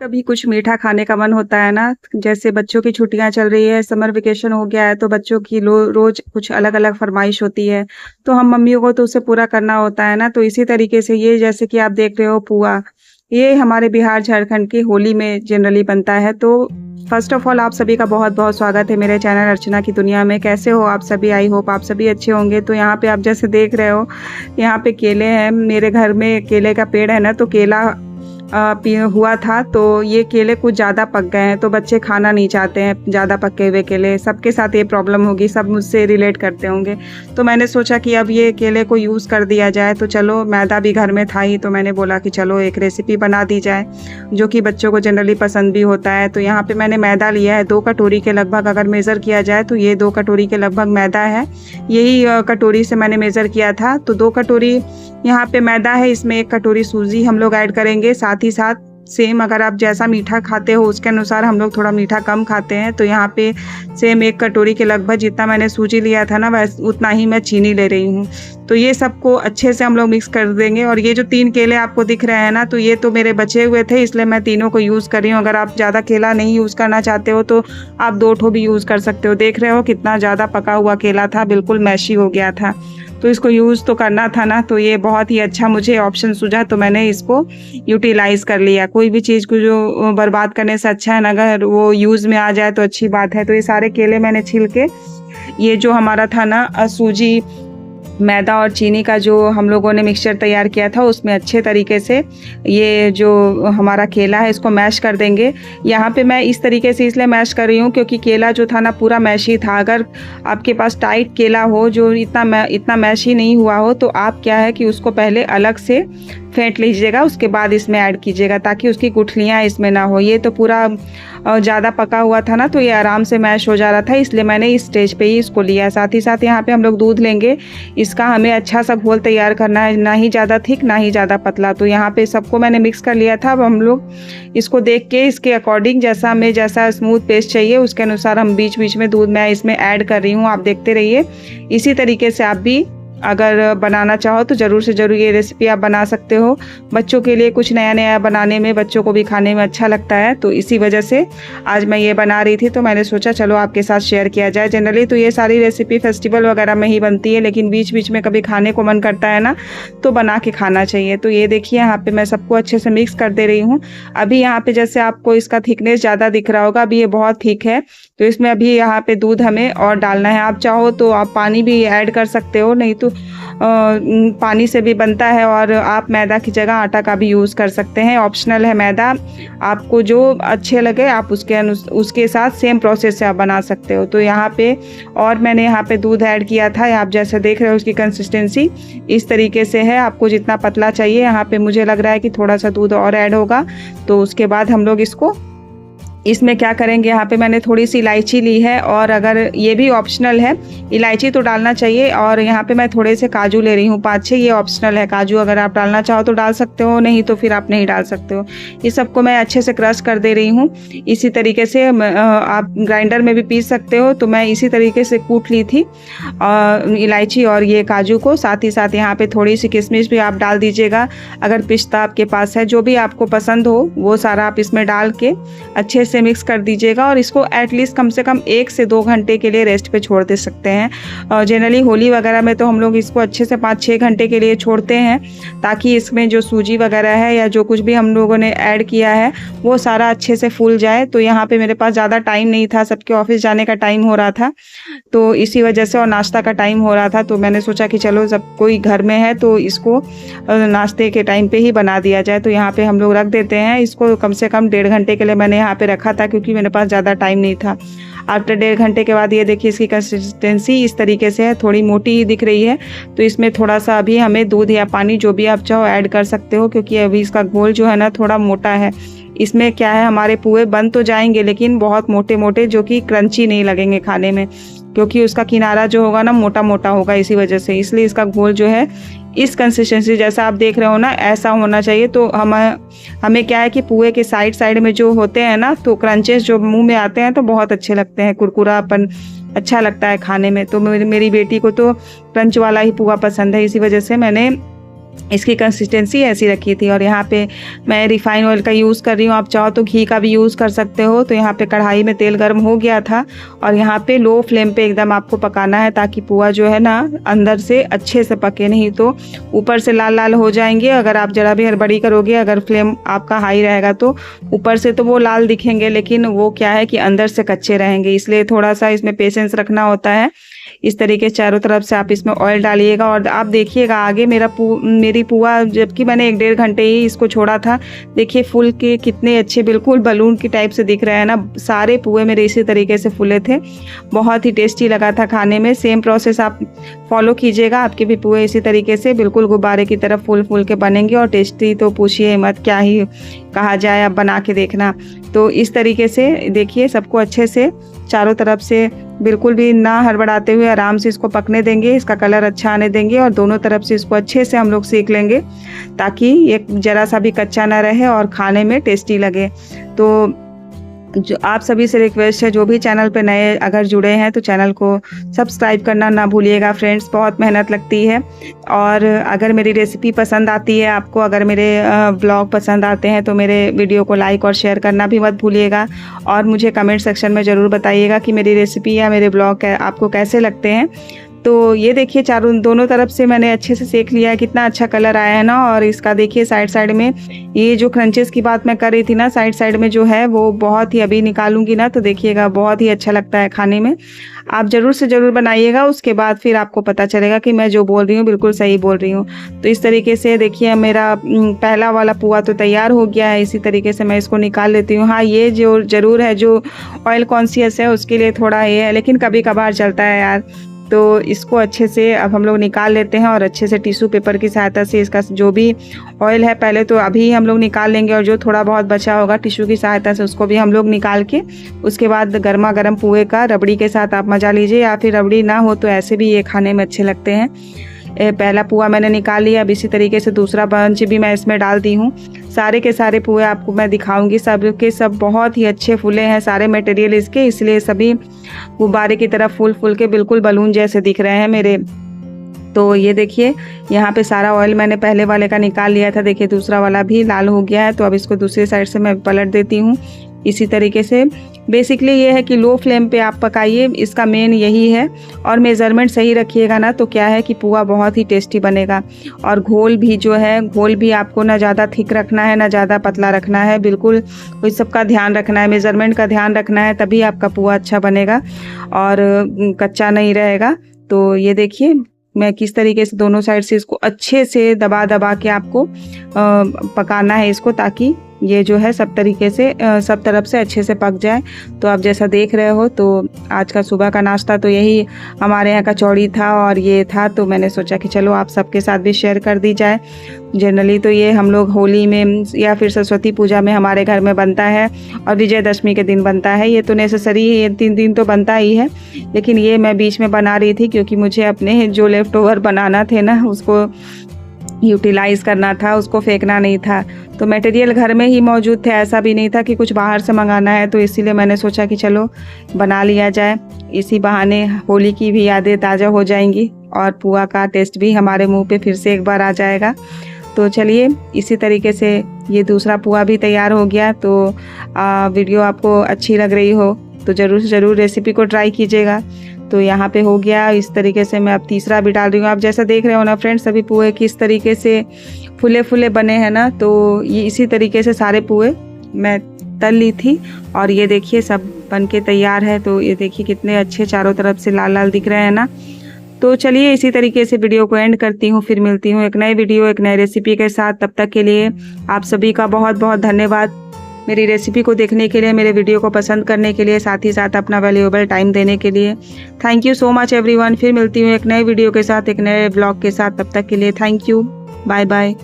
कभी कुछ मीठा खाने का मन होता है ना, जैसे बच्चों की छुट्टियां चल रही है, समर वेकेशन हो गया है तो बच्चों की रोज कुछ अलग अलग फरमाइश होती है। तो हम मम्मियों को तो उसे पूरा करना होता है ना, तो इसी तरीके से ये जैसे कि आप देख रहे हो पुआ, ये हमारे बिहार झारखंड की होली में जनरली बनता है। तो फर्स्ट ऑफ ऑल आप सभी का बहुत बहुत स्वागत है मेरे चैनल अर्चना की दुनिया में। कैसे हो आप सभी? आई होप आप सभी अच्छे होंगे। तो यहाँ पे आप जैसे देख रहे हो, यहाँ पे केले हैं। मेरे घर में केले का पेड़ है ना, तो केला हुआ था, तो ये केले कुछ ज़्यादा पक गए हैं, तो बच्चे खाना नहीं चाहते हैं ज़्यादा पके हुए केले। सबके साथ ये प्रॉब्लम होगी, सब मुझसे रिलेट करते होंगे। तो मैंने सोचा कि अब ये केले को यूज़ कर दिया जाए। तो चलो, मैदा भी घर में था ही, तो मैंने बोला कि चलो एक रेसिपी बना दी जाए जो कि बच्चों को जनरली पसंद भी होता है। तो यहाँ पे मैंने मैदा लिया है 2 कटोरी के लगभग। अगर मेज़र किया जाए तो ये 2 कटोरी के लगभग मैदा है। यही कटोरी से मैंने मेज़र किया था। तो 2 कटोरी यहाँ पे मैदा है, इसमें 1 कटोरी सूजी हम लोग ऐड करेंगे। साथ ही साथ सेम, अगर आप जैसा मीठा खाते हो उसके अनुसार, हम लोग थोड़ा मीठा कम खाते हैं, तो यहाँ पे सेम 1 कटोरी के लगभग जितना मैंने सूजी लिया था ना, वैसे उतना ही मैं चीनी ले रही हूँ। तो ये सबको अच्छे से हम लोग मिक्स कर देंगे। और ये जो 3 केले आपको दिख रहे हैं ना, तो ये तो मेरे बचे हुए थे, इसलिए मैं तीनों को यूज़ कर रही हूँ। अगर आप ज़्यादा केला नहीं यूज़ करना चाहते हो तो आप 2 ठो भी यूज़ कर सकते हो। देख रहे हो कितना ज़्यादा पका हुआ केला था, बिल्कुल मैशी हो गया था। तो इसको यूज़ तो करना था ना, तो ये बहुत ही अच्छा मुझे ऑप्शन सूझा, तो मैंने इसको यूटिलाइज़ कर लिया। कोई भी चीज़ को जो बर्बाद करने से अच्छा है ना, अगर वो यूज़ में आ जाए तो अच्छी बात है। तो ये सारे केले मैंने छील के, ये जो हमारा था ना सूजी, मैदा और चीनी का जो हम लोगों ने मिक्सचर तैयार किया था, उसमें अच्छे तरीके से ये जो हमारा केला है इसको मैश कर देंगे। यहाँ पे मैं इस तरीके से इसलिए मैश कर रही हूँ क्योंकि केला जो था ना पूरा मैशी था। अगर आपके पास टाइट केला हो जो इतना मैशी नहीं हुआ हो, तो आप क्या है कि उसको पहले अलग से फेंट लीजिएगा, उसके बाद इसमें ऐड कीजिएगा ताकि उसकी गुठलियाँ इसमें ना हो। ये तो पूरा ज़्यादा पका हुआ था ना, तो ये आराम से मैश हो जा रहा था, इसलिए मैंने इस स्टेज पे ही इसको लिया। साथ ही साथ यहाँ पे हम लोग दूध लेंगे। इसका हमें अच्छा सा घोल तैयार करना है, ना ही ज़्यादा थिक ना ही ज़्यादा पतला। तो यहाँ पे सबको मैंने मिक्स कर लिया था। अब हम लोग इसको देख के इसके अकॉर्डिंग जैसा स्मूथ पेस्ट चाहिए उसके अनुसार हम बीच बीच में दूध मैं इसमें ऐड कर रही हूँ। आप देखते रहिए। इसी तरीके से आप भी अगर बनाना चाहो तो ज़रूर से ज़रूर ये रेसिपी आप बना सकते हो। बच्चों के लिए कुछ नया नया बनाने में, बच्चों को भी खाने में अच्छा लगता है, तो इसी वजह से आज मैं ये बना रही थी। तो मैंने सोचा चलो आपके साथ शेयर किया जाए। जनरली तो ये सारी रेसिपी फेस्टिवल वगैरह में ही बनती है, लेकिन बीच बीच में कभी खाने को मन करता है ना, तो बना के खाना चाहिए। तो ये देखिए, यहाँ पे मैं सबको अच्छे से मिक्स कर दे रही हूँ। अभी यहाँ पे जैसे आपको इसका थिकनेस ज़्यादा दिख रहा होगा, अभी ये बहुत थिक है, तो इसमें अभी यहाँ पे दूध हमें और डालना है। आप चाहो तो आप पानी भी ऐड कर सकते हो, नहीं तो पानी से भी बनता है। और आप मैदा की जगह आटा का भी यूज़ कर सकते हैं, ऑप्शनल है मैदा। आपको जो अच्छे लगे आप उसके साथ सेम प्रोसेस से आप बना सकते हो। तो यहाँ पे और मैंने यहाँ पे दूध ऐड किया था। आप जैसे देख रहे हो उसकी कंसिस्टेंसी इस तरीके से है। आपको जितना पतला चाहिए, यहाँ पे मुझे लग रहा है कि थोड़ा सा दूध और ऐड होगा। तो उसके बाद हम लोग इसमें क्या करेंगे, यहाँ पे मैंने थोड़ी सी इलायची ली है, और अगर ये भी ऑप्शनल है, इलायची तो डालना चाहिए। और यहाँ पे मैं थोड़े से काजू ले रही हूँ 5-6, ये ऑप्शनल है। काजू अगर आप डालना चाहो तो डाल सकते हो, नहीं तो फिर आप नहीं डाल सकते हो। ये सबको मैं अच्छे से क्रश कर दे रही हूँ। इसी तरीके से आप ग्राइंडर में भी पीस सकते हो। तो मैं इसी तरीके से कूट ली थी इलायची और ये काजू को। साथ ही साथ यहाँ पे थोड़ी सी किशमिश भी आप डाल दीजिएगा, अगर पिस्ता आपके पास है, जो भी आपको पसंद हो वो सारा आप इसमें डाल के अच्छे से मिक्स कर दीजिएगा। और इसको एटलीस्ट कम से कम 1 से 2 घंटे के लिए रेस्ट पे छोड़ दे सकते हैं। जनरली होली वगैरह में तो हम लोग इसको अच्छे से 5-6 घंटे के लिए छोड़ते हैं, ताकि इसमें जो सूजी वगैरह है या जो कुछ भी हम लोगों ने ऐड किया है वो सारा अच्छे से फूल जाए। तो यहाँ पे मेरे पास ज़्यादा टाइम नहीं था, सबके ऑफिस जाने का टाइम हो रहा था, तो इसी वजह से, और नाश्ता का टाइम हो रहा था, तो मैंने सोचा कि चलो जब कोई घर में है तो इसको नाश्ते के टाइम पे ही बना दिया जाए। तो यहाँ पे हम लोग रख देते हैं इसको। कम से कम 1.5 घंटे के लिए मैंने यहाँ पे रखा था, क्योंकि मेरे पास ज़्यादा टाइम नहीं था। आफ्टर 1.5 घंटे के बाद ये देखिए इसकी कंसिस्टेंसी इस तरीके से है, थोड़ी मोटी ही दिख रही है। तो इसमें थोड़ा सा अभी हमें दूध या पानी जो भी आप चाहो ऐड कर सकते हो, क्योंकि अभी इसका घोल जो है ना थोड़ा मोटा है। इसमें क्या है, हमारे पुए बन तो जाएंगे लेकिन बहुत मोटे मोटे, जो कि क्रंची नहीं लगेंगे खाने में, क्योंकि उसका किनारा जो होगा ना मोटा मोटा होगा इसी वजह से। इसलिए इसका घोल जो है इस कंसिस्टेंसी जैसा आप देख रहे हो ना, ऐसा होना चाहिए। तो हमें क्या है कि पुए के साइड में जो होते हैं ना, तो क्रंचेस जो मुंह में आते हैं तो बहुत अच्छे लगते हैं, कुरकुरापन अच्छा लगता है खाने में। तो मेरी बेटी को तो क्रंच वाला ही पुआ पसंद है, इसी वजह से मैंने इसकी कंसिस्टेंसी ऐसी रखी थी। और यहाँ पे मैं रिफाइन ऑयल का यूज़ कर रही हूँ, आप चाहो तो घी का भी यूज़ कर सकते हो। तो यहाँ पे कढ़ाई में तेल गर्म हो गया था और यहाँ पे लो फ्लेम पे एकदम आपको पकाना है, ताकि पुआ जो है ना अंदर से अच्छे से पके, नहीं तो ऊपर से लाल लाल हो जाएंगे। अगर आप ज़रा भी हड़बड़ी करोगे, अगर फ्लेम आपका हाई रहेगा तो ऊपर से तो वो लाल दिखेंगे, लेकिन वो क्या है कि अंदर से कच्चे रहेंगे। इसलिए थोड़ा सा इसमें पेशेंस रखना होता है। इस तरीके से चारों तरफ से आप इसमें ऑयल डालिएगा और आप देखिएगा आगे मेरी पुआ, जबकि मैंने 1-1.5 घंटे ही इसको छोड़ा था, देखिए फूल के कितने अच्छे बिल्कुल बलून की टाइप से दिख रहे हैं ना। सारे पुए मेरे इसी तरीके से फूले थे, बहुत ही टेस्टी लगा था खाने में। सेम प्रोसेस आप फॉलो कीजिएगा, आपके भी पुए इसी तरीके से बिल्कुल गुब्बारे की तरफ फूल फूल के बनेंगे। और टेस्टी तो पूछिए मत, क्या ही कहा जाए, आप बना के देखना। तो इस तरीके से देखिए सबको अच्छे से चारों तरफ से बिल्कुल भी ना हड़बड़ाते हुए आराम से इसको पकने देंगे, इसका कलर अच्छा आने देंगे और दोनों तरफ से इसको अच्छे से हम लोग सेक लेंगे, ताकि ये ज़रा सा भी कच्चा ना रहे और खाने में टेस्टी लगे। तो जो आप सभी से रिक्वेस्ट है, जो भी चैनल पे नए अगर जुड़े हैं तो चैनल को सब्सक्राइब करना ना भूलिएगा फ्रेंड्स, बहुत मेहनत लगती है। और अगर मेरी रेसिपी पसंद आती है आपको, अगर मेरे ब्लॉग पसंद आते हैं तो मेरे वीडियो को लाइक और शेयर करना भी मत भूलिएगा। और मुझे कमेंट सेक्शन में ज़रूर बताइएगा कि मेरी रेसिपी या मेरे ब्लॉग आपको कैसे लगते हैं। तो ये देखिए दोनों तरफ से मैंने अच्छे से सेक लिया है, कितना अच्छा कलर आया है ना। और इसका देखिए साइड साइड में ये जो क्रंचेस की बात मैं कर रही थी ना, साइड साइड में जो है वो बहुत ही, अभी निकालूंगी ना तो देखिएगा बहुत ही अच्छा लगता है खाने में। आप ज़रूर से ज़रूर बनाइएगा, उसके बाद फिर आपको पता चलेगा कि मैं जो बोल रही हूँ बिल्कुल सही बोल रही हूँ। तो इस तरीके से देखिए मेरा पहला वाला पुआ तो तैयार हो गया है। इसी तरीके से मैं इसको निकाल लेती हूँ। हाँ, ये जो ज़रूर है, जो ऑयल कॉन्शियस है उसके लिए थोड़ा ये है, लेकिन कभी कभार चलता है यार। तो इसको अच्छे से अब हम लोग निकाल लेते हैं और अच्छे से टिश्यू पेपर की सहायता से इसका जो भी ऑयल है पहले तो अभी हम लोग निकाल लेंगे, और जो थोड़ा बहुत बचा होगा टिश्यू की सहायता से उसको भी हम लोग निकाल के उसके बाद गर्मा गर्म पुए का रबड़ी के साथ आप मज़ा लीजिए, या फिर रबड़ी ना हो तो ऐसे भी ये खाने में अच्छे लगते हैं। पहला पुआ मैंने निकाल लिया, अब इसी तरीके से दूसरा बंच भी मैं इसमें डाल दी हूँ। सारे के सारे पुए आपको मैं दिखाऊंगी, सब के सब बहुत ही अच्छे फूले हैं सारे मटेरियल इसके, इसलिए सभी गुब्बारे की तरफ फूल फूल के बिल्कुल बलून जैसे दिख रहे हैं मेरे। तो ये देखिए यहाँ पे सारा ऑयल मैंने पहले वाले का निकाल लिया था, देखिए दूसरा वाला भी लाल हो गया है। तो अब इसको दूसरी साइड से मैं पलट देती हूँ इसी तरीके से। बेसिकली ये है कि लो फ्लेम पे आप पकाइए, इसका मेन यही है। और मेज़रमेंट सही रखिएगा ना तो क्या है कि पुआ बहुत ही टेस्टी बनेगा। और घोल भी जो है, घोल भी आपको ना ज़्यादा थिक रखना है ना ज़्यादा पतला रखना है, बिल्कुल इस सब का ध्यान रखना है, मेज़रमेंट का ध्यान रखना है, तभी आपका पुआ अच्छा बनेगा और कच्चा नहीं रहेगा। तो ये देखिए मैं किस तरीके से दोनों साइड से इसको अच्छे से दबा दबा के आपको पकाना है इसको, ताकि ये जो है सब तरीके से सब तरफ से अच्छे से पक जाए। तो आप जैसा देख रहे हो, तो आज का सुबह का नाश्ता तो यही हमारे यहाँ कचौड़ी था और ये था। तो मैंने सोचा कि चलो आप सबके साथ भी शेयर कर दी जाए। जनरली तो ये हम लोग होली में या फिर सरस्वती पूजा में हमारे घर में बनता है और विजयदशमी के दिन बनता है। ये तो नेसेसरी है, ये 3 दिन तो बनता ही है, लेकिन ये मैं बीच में बना रही थी क्योंकि मुझे अपने जो लेफ्ट ओवर बनाना थे ना उसको यूटिलाइज़ करना था, उसको फेंकना नहीं था। तो मटेरियल घर में ही मौजूद थे, ऐसा भी नहीं था कि कुछ बाहर से मंगाना है। तो इसीलिए मैंने सोचा कि चलो बना लिया जाए, इसी बहाने होली की भी यादें ताज़ा हो जाएंगी और पुआ का टेस्ट भी हमारे मुंह पे फिर से एक बार आ जाएगा। तो चलिए इसी तरीके से ये दूसरा पुआ भी तैयार हो गया। तो वीडियो आपको अच्छी लग रही हो तो ज़रूर से ज़रूर रेसिपी को ट्राई कीजिएगा। तो यहाँ पे हो गया इस तरीके से, मैं अब तीसरा भी डाल रही हूँ। आप जैसा देख रहे हो ना फ्रेंड्स, सभी पुए किस तरीके से फूले फूले बने हैं ना। तो ये इसी तरीके से सारे पुए मैं तल ली थी और ये देखिए सब बन के तैयार है। तो ये देखिए कितने अच्छे चारों तरफ से लाल लाल दिख रहे हैं ना। तो चलिए इसी तरीके से वीडियो को एंड करती हूँ, फिर मिलती हूँ एक नए वीडियो एक नए रेसिपी के साथ। तब तक के लिए आप सभी का बहुत बहुत धन्यवाद मेरी रेसिपी को देखने के लिए, मेरे वीडियो को पसंद करने के लिए, साथ ही साथ अपना वैल्यूएबल टाइम देने के लिए। Thank you so much everyone. फिर मिलती हूँ एक नए वीडियो के साथ, एक नए ब्लॉग के साथ। तब तक के लिए थैंक यू, बाय बाय।